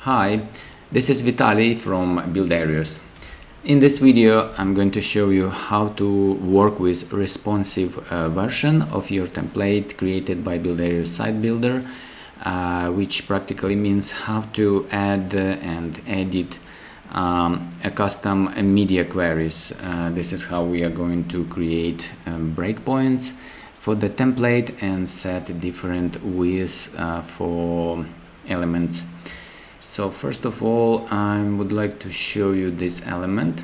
Hi, this is Vitaly from Builderius. In this video I'm going to show you how to work with responsive version of your template created by Builderius Site Builder, which practically means how to add and edit a custom media queries. This is how we are going to create breakpoints for the template and set different widths for elements. So first of all, I would like to show you this element.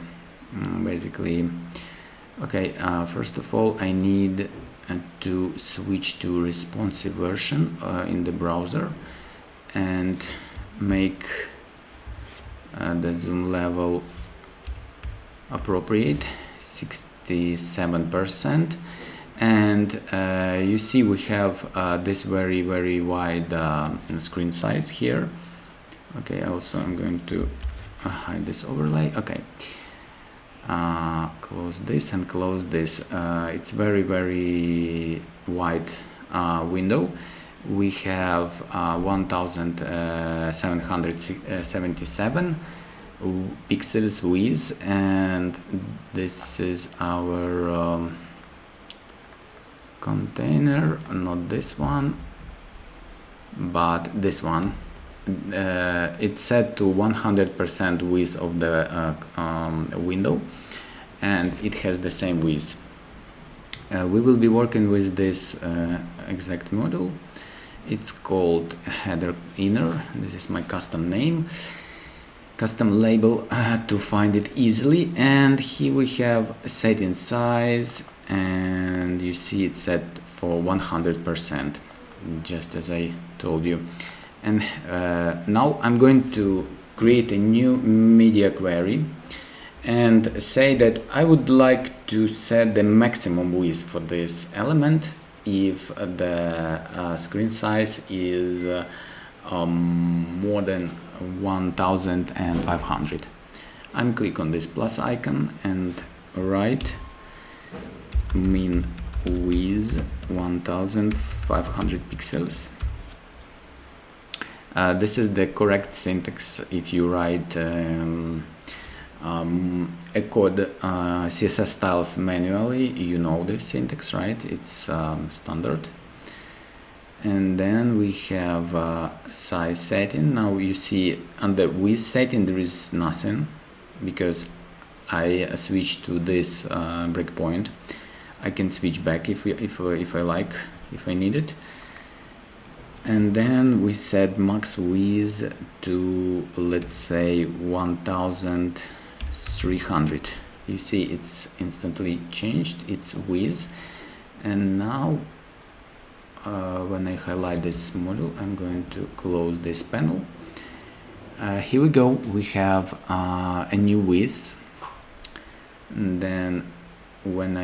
First of all, I need to switch to responsive version in the browser and make the zoom level appropriate, 67%. And you see we have this very wide screen size here. Okay, also I'm going to hide this overlay. Okay, close this and close this. It's very wide window. We have 1777 pixels width, and this is our container, not this one but this one. It's set to 100% width of the window, and it has the same width. We will be working with this exact model. It's called header inner. This is my custom name, custom label to find it easily. And here we have setting size, and you see it's set for 100%, just as I told you. And now I'm going to create a new media query and say that I would like to set the maximum width for this element if the screen size is more than 1500. I'm click on this plus icon and write min width 1500 pixels. This is the correct syntax if you write a code CSS styles manually. You know this syntax, right? It's standard. And then we have size setting. Now you see under width setting there is nothing because I switched to this breakpoint. I can switch back if I like, if I need it. And then we set max width to, let's say, 1300. You see it's instantly changed its width. And now when I highlight this model, I'm going to close this panel. Here we go. We have a new width. And then when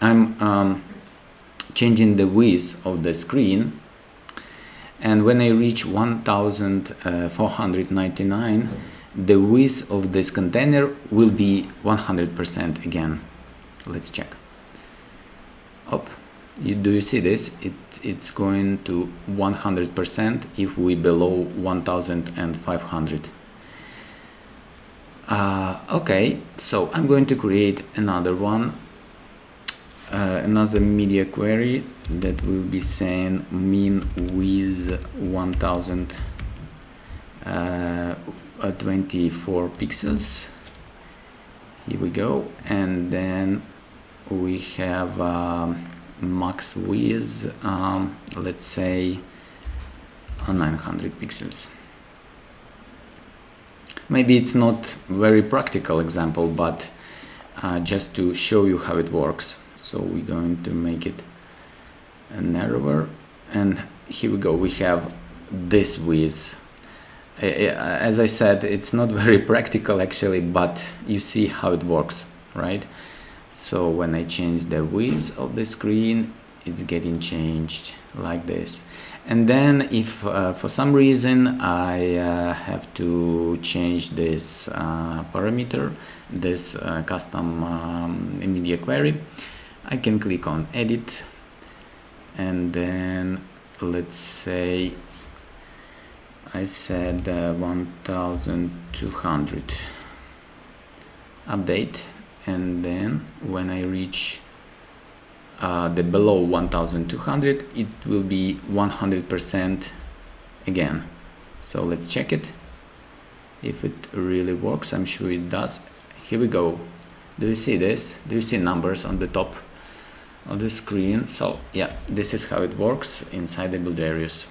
I'm changing the width of the screen, and when I reach 1499, the width of this container will be 100% again. Let's check. Do you see this? It's going to 100% if we below 1500. Okay, so I'm going to create another one. Another media query that will be saying min width 1024 pixels. Here we go, and then we have max width, let's say 900 pixels. Maybe it's not very practical example, but just to show you how it works. So we're going to make it narrower, and here we go. We have this width. As I said, it's not very practical actually, but you see how it works, right? So when I change the width of the screen, it's getting changed like this. And then if for some reason I have to change this parameter, this custom media query, I can click on edit, and then let's say I said 1200. Update, and then when I reach the below 1200, it will be 100% again. So let's check it if it really works. I'm sure it does. Here we go. Do you see this? Do you see numbers on the top of the screen? So yeah, this is how it works inside the Builderius.